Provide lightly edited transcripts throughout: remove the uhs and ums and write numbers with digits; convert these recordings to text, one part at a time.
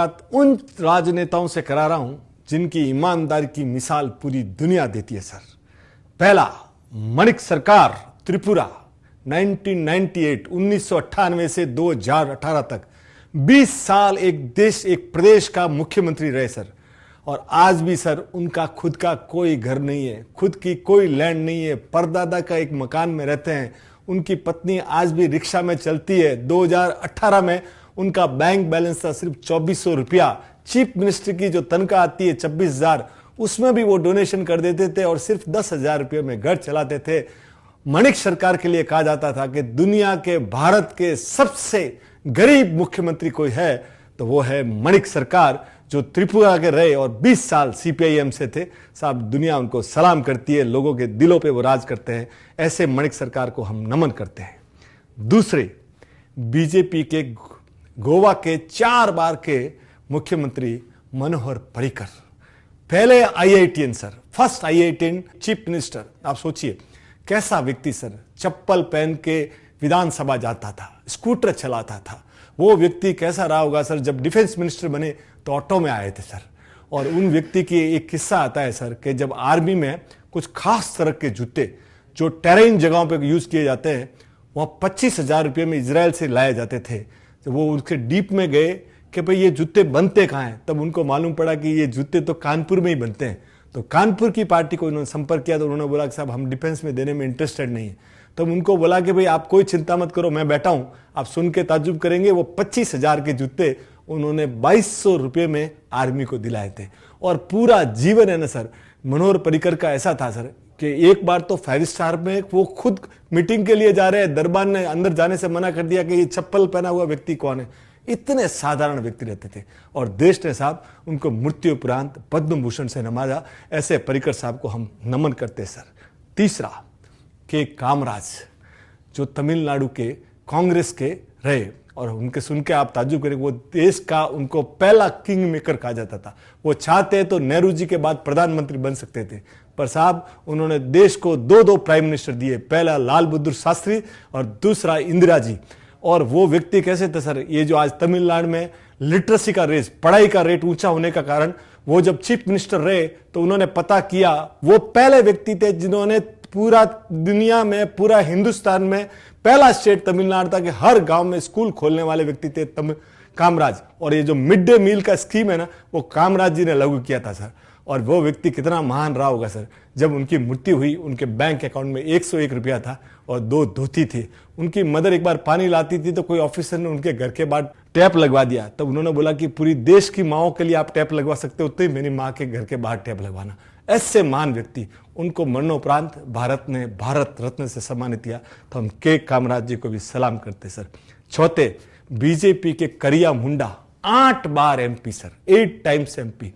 बात उन राजनेताओं से करा रहा हूं जिनकी ईमानदारी की मिसाल पूरी दुनिया देती है सर। पहला, माणिक सरकार, त्रिपुरा, 1998 से 2018 तक 20 साल एक प्रदेश का मुख्यमंत्री रहे सर। और आज भी सर उनका खुद का कोई घर नहीं है, खुद की कोई लैंड नहीं है, परदादा का एक मकान में रहते हैं। उनकी पत्नी आज भी रिक्शा में चलती है। 2018 में उनका बैंक बैलेंस था सिर्फ 2400 रुपया। चीफ मिनिस्टर की जो तनख्वाह आती है 26,000, उसमें भी वो डोनेशन कर देते थे और सिर्फ 10,000 रुपये में घर चलाते थे। माणिक सरकार के लिए कहा जाता था कि दुनिया के, भारत के सबसे गरीब मुख्यमंत्री कोई है तो वो है माणिक सरकार, जो त्रिपुरा के रहे और 20 साल सीपीआईएम से थे। साहब, दुनिया उनको सलाम करती है, लोगों के दिलों पे वो राज करते हैं। ऐसे माणिक सरकार को हम नमन करते हैं। दूसरे, बीजेपी के गोवा के 4 बार के मुख्यमंत्री मनोहर पर्रिकर, पहले IITian sir, first IITian chief minister. आप सोचिए कैसा व्यक्ति सर, चप्पल पहन के विधानसभा जाता था, स्कूटर चलाता था। वो व्यक्ति कैसा रहा होगा सर, जब डिफेंस मिनिस्टर बने तो ऑटो में आए थे सर। और उन व्यक्ति की एक किस्सा आता है सर कि जब आर्मी में कुछ खास तरह के जूते जो टेरेन जगहों पे यूज किए जाते हैं, वहां 25,000 रुपये में इजराइल से लाए जाते थे। तो वो उसके डीप में गए कि भाई ये जूते बनते कहाँ हैं, तब उनको मालूम पड़ा कि ये जूते तो कानपुर में ही बनते हैं। तो कानपुर की पार्टी को इन्होंने संपर्क किया तो उन्होंने बोला कि साहब हम डिफेंस में देने में इंटरेस्टेड नहीं है। तब उनको बोला कि भाई आप कोई चिंता मत करो, मैं बैठा हूं, आप सुन के ताज्जुब करेंगे। वो 25,000 के जूते उन्होंने 2200 रुपये में आर्मी को दिलाए थे। और पूरा जीवन है ना सर, मनोहर पर्रिकर का ऐसा था सर कि एक बार तो 5 स्टार में वो खुद मीटिंग के लिए जा रहे हैं, दरबार ने अंदर जाने से मना कर दिया कि ये चप्पल पहना हुआ व्यक्ति कौन है। इतने साधारण व्यक्ति रहते थे और देश ने साहब उनको मृत्यु उपरांत पद्म भूषण से नवाजा। ऐसे पर्रिकर साहब को हम नमन करते सर। तीसरा, के कामराज, जो तमिलनाडु के कांग्रेस के रहे और उनके सुन के आप ताज्जुब करेंगे, वो देश का उनको पहला किंग मेकर कहा जाता था। वो चाहते तो नेहरू जी के बाद प्रधानमंत्री बन सकते थे, पर साहब उन्होंने देश को 2 प्राइम मिनिस्टर दिए, पहला लाल बहादुर शास्त्री और दूसरा इंदिरा जी। और वो व्यक्ति कैसे थे सर, ये जो आज तमिलनाडु में लिटरेसी का रेट, पढ़ाई का रेट ऊंचा होने का कारण, वो जब चीफ मिनिस्टर रहे तो उन्होंने पता किया, वो पहले व्यक्ति थे जिन्होंने पूरा दुनिया में, पूरा हिंदुस्तान में पहला स्टेट तमिलनाडु था कि हर गांव में स्कूल खोलने वाले व्यक्ति थे कामराज। और ये जो मिड डे मील का स्कीम है ना, वो कामराज जी ने लागू किया था सर। और वो व्यक्ति कितना महान रहा होगा सर। जब उनकी मृत्यु हुई, उनके बैंक अकाउंट में 101 रुपया था और 2 धोती थी। उनकी मदर एक बार पानी लाती थी तो कोई ऑफिसर ने उनके घर के बाद टैप लगवा दिया। तब उन्होंने बोला कि पूरी देश की माओं के लिए आप टैप लगवा सकते हो, तो मेरी माँ के घर के बाहर टैप लगवाना। ऐसे महान व्यक्ति, उनको मरणोपरांत भारत ने भारत रत्न से सम्मानित किया। तो हम के कामराज जी को भी सलाम करते सर। चौथे, बीजेपी के करिया मुंडा, 8 बार एमपी सर, 8 टाइम्स एमपी,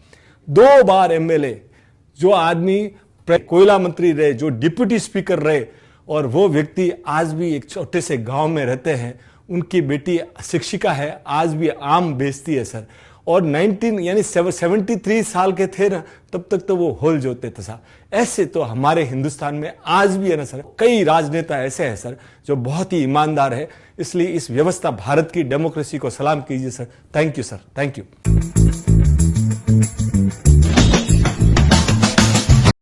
2 बार एमएलए, जो आदमी कोयला मंत्री रहे, जो डिप्यूटी स्पीकर रहे, और वो व्यक्ति आज भी एक छोटे से गांव में रहते हैं। उनकी बेटी शिक्षिका है, आज भी आम बेचती है सर। और 73 साल के थे ना, तब तक तो वो होल जोते थे साहब। ऐसे तो हमारे हिंदुस्तान में आज भी है ना सर, कई राजनेता ऐसे हैं सर जो बहुत ही ईमानदार है। इसलिए इस व्यवस्था भारत की डेमोक्रेसी को सलाम कीजिए sir. Thank you sir, thank you.